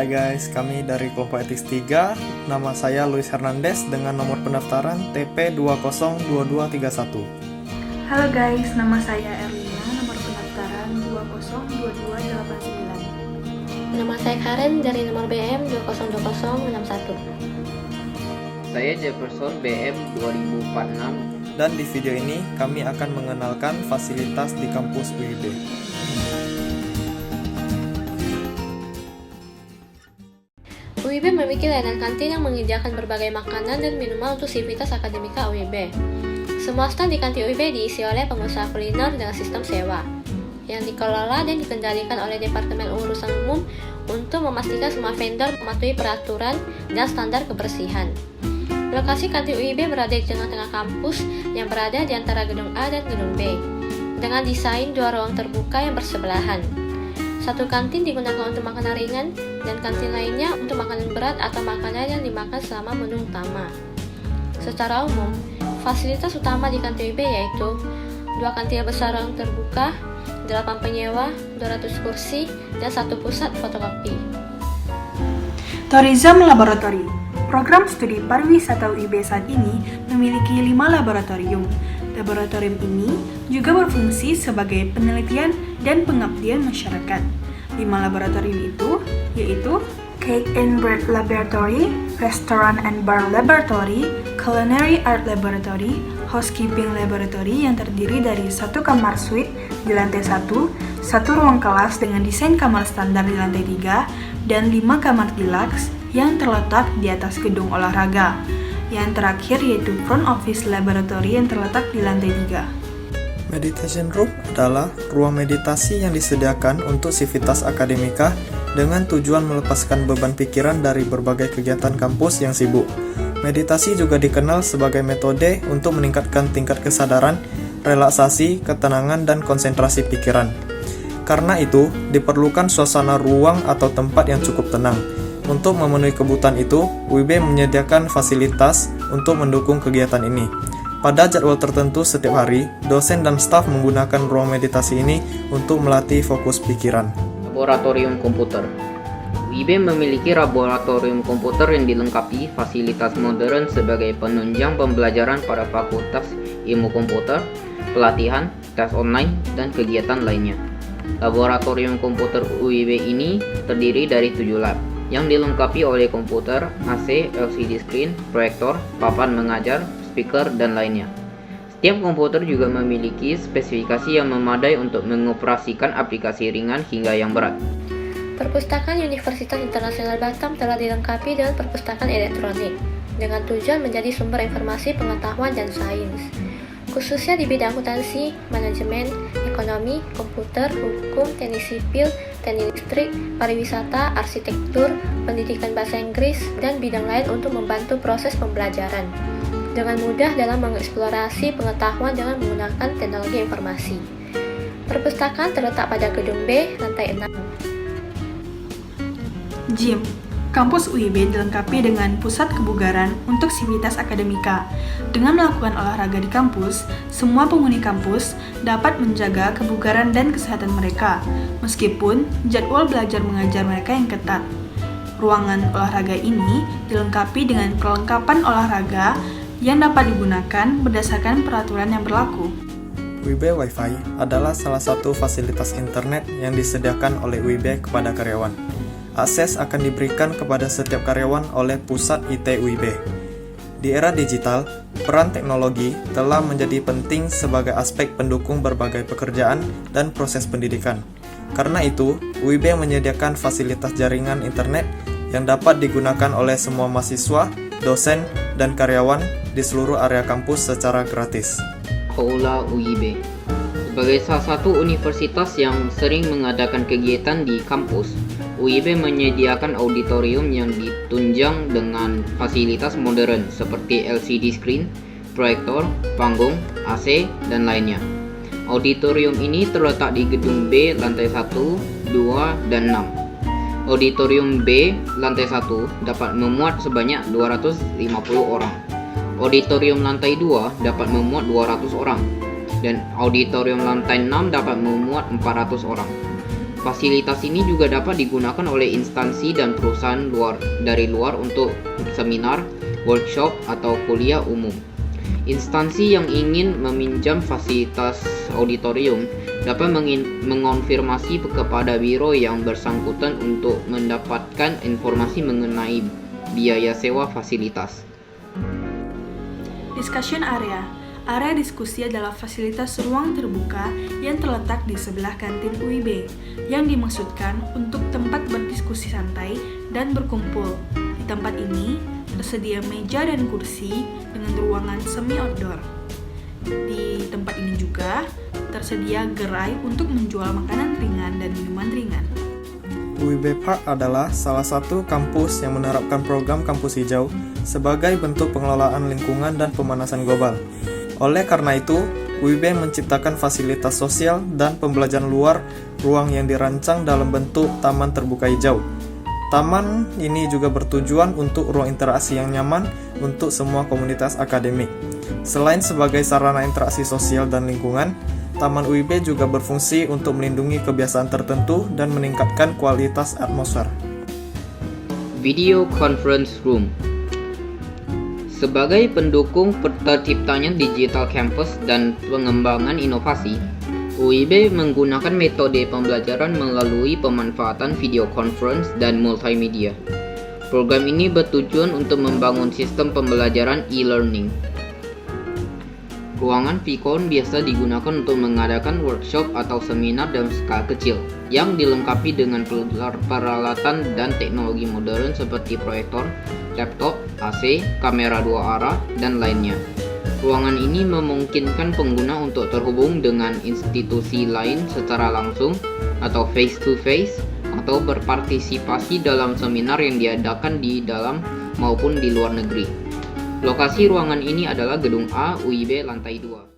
Hai guys, kami dari kelompok etik 3. Nama saya Luis Hernandez dengan nomor pendaftaran TP202231. Halo guys, nama saya Erlina, nomor pendaftaran 202289. Nama saya Karen dari nomor BM 202061. Saya Jefferson BM 2046. Dan di video ini kami akan mengenalkan fasilitas di kampus UIB. UIB memiliki layanan kantin yang menyediakan berbagai makanan dan minuman untuk sivitas akademika UIB. Semua stand di kantin UIB diisi oleh pengusaha kuliner dengan sistem sewa, yang dikelola dan dikendalikan oleh Departemen Urusan Umum untuk memastikan semua vendor mematuhi peraturan dan standar kebersihan. Lokasi kantin UIB berada di tengah-tengah kampus yang berada di antara gedung A dan gedung B, dengan desain dua ruang terbuka yang bersebelahan. Satu kantin digunakan untuk makanan ringan, dan kantin lainnya untuk makanan berat atau makanan yang dimakan selama menu utama. Secara umum, fasilitas utama di kantin UIB yaitu 2 kantin besar ruang terbuka, 8 penyewa, 200 kursi, dan 1 pusat fotokopi. Tourism Laboratory. Program studi pariwisata UIB saat ini memiliki 5 laboratorium. Laboratorium ini juga berfungsi sebagai penelitian dan pengabdian masyarakat. 5 laboratorium itu yaitu Cake and Bread Laboratory, Restaurant and Bar Laboratory, Culinary Art Laboratory, Housekeeping Laboratory yang terdiri dari 1 kamar suite di lantai 1, 1 ruang kelas dengan desain kamar standar di lantai 3, dan 5 kamar deluxe yang terletak di atas gedung olahraga. Yang terakhir yaitu Front Office Laboratory yang terletak di lantai 3. Meditation Room adalah ruang meditasi yang disediakan untuk sivitas akademika dengan tujuan melepaskan beban pikiran dari berbagai kegiatan kampus yang sibuk. Meditasi juga dikenal sebagai metode untuk meningkatkan tingkat kesadaran, relaksasi, ketenangan, dan konsentrasi pikiran. Karena itu, diperlukan suasana ruang atau tempat yang cukup tenang. Untuk memenuhi kebutuhan itu, UIB menyediakan fasilitas untuk mendukung kegiatan ini. Pada jadwal tertentu setiap hari, dosen dan staf menggunakan ruang meditasi ini untuk melatih fokus pikiran. Laboratorium komputer. UIB memiliki laboratorium komputer yang dilengkapi fasilitas modern sebagai penunjang pembelajaran pada fakultas ilmu komputer, pelatihan, tes online, dan kegiatan lainnya. Laboratorium komputer UIB ini terdiri dari 7 lab, yang dilengkapi oleh komputer, AC, LCD screen, proyektor, papan mengajar, speaker, dan lainnya. Setiap komputer juga memiliki spesifikasi yang memadai untuk mengoperasikan aplikasi ringan hingga yang berat. Perpustakaan Universitas Internasional Batam telah dilengkapi dengan perpustakaan elektronik, dengan tujuan menjadi sumber informasi pengetahuan dan sains, khususnya di bidang akuntansi, manajemen, ekonomi, komputer, hukum, teknik sipil, teknik listrik, pariwisata, arsitektur, pendidikan bahasa Inggris, dan bidang lain untuk membantu proses pembelajaran dengan mudah dalam mengeksplorasi pengetahuan dengan menggunakan teknologi informasi. Perpustakaan terletak pada gedung B, lantai 6. Gym. Kampus UIB dilengkapi dengan pusat kebugaran untuk sivitas akademika. Dengan melakukan olahraga di kampus, semua penghuni kampus dapat menjaga kebugaran dan kesehatan mereka, meskipun jadwal belajar mengajar mereka yang ketat. Ruangan olahraga ini dilengkapi dengan perlengkapan olahraga yang dapat digunakan berdasarkan peraturan yang berlaku. UIB Wi-Fi adalah salah satu fasilitas internet yang disediakan oleh UIB kepada karyawan. Akses akan diberikan kepada setiap karyawan oleh Pusat IT UIB. Di era digital, peran teknologi telah menjadi penting sebagai aspek pendukung berbagai pekerjaan dan proses pendidikan. Karena itu, UIB menyediakan fasilitas jaringan internet yang dapat digunakan oleh semua mahasiswa, dosen, dan karyawan di seluruh area kampus secara gratis. Aula UIB. Sebagai salah satu universitas yang sering mengadakan kegiatan di kampus, UIB menyediakan auditorium yang ditunjang dengan fasilitas modern seperti LCD screen, proyektor, panggung, AC, dan lainnya. Auditorium ini terletak di gedung B lantai 1, 2, dan 6. Auditorium B lantai 1 dapat memuat sebanyak 250 orang. Auditorium lantai 2 dapat memuat 200 orang. Dan auditorium lantai 6 dapat memuat 400 orang. Fasilitas ini juga dapat digunakan oleh instansi dan perusahaan dari luar untuk seminar, workshop, atau kuliah umum. Instansi yang ingin meminjam fasilitas auditorium dapat mengonfirmasi kepada biro yang bersangkutan untuk mendapatkan informasi mengenai biaya sewa fasilitas. Discussion area. Area diskusi adalah fasilitas ruang terbuka yang terletak di sebelah kantin UIB, yang dimaksudkan untuk tempat berdiskusi santai dan berkumpul. Di tempat ini, tersedia meja dan kursi dengan ruangan semi-outdoor. Di tempat ini juga tersedia gerai untuk menjual makanan ringan dan minuman ringan. UIB Park adalah salah satu kampus yang menerapkan program kampus hijau sebagai bentuk pengelolaan lingkungan dan pemanasan global. Oleh karena itu, UIB menciptakan fasilitas sosial dan pembelajaran luar ruang yang dirancang dalam bentuk taman terbuka hijau. Taman ini juga bertujuan untuk ruang interaksi yang nyaman untuk semua komunitas akademik. Selain sebagai sarana interaksi sosial dan lingkungan, Taman UIB juga berfungsi untuk melindungi kebiasaan tertentu dan meningkatkan kualitas atmosfer. Video Conference Room. Sebagai pendukung terciptanya digital campus dan pengembangan inovasi, UIB menggunakan metode pembelajaran melalui pemanfaatan video conference dan multimedia. Program ini bertujuan untuk membangun sistem pembelajaran e-learning. Ruangan Vicon biasa digunakan untuk mengadakan workshop atau seminar dalam skala kecil, yang dilengkapi dengan peralatan dan teknologi modern seperti proyektor, laptop, AC, kamera 2 arah, dan lainnya. Ruangan ini memungkinkan pengguna untuk terhubung dengan institusi lain secara langsung atau face-to-face, atau berpartisipasi dalam seminar yang diadakan di dalam maupun di luar negeri. Lokasi ruangan ini adalah Gedung A UIB lantai 2.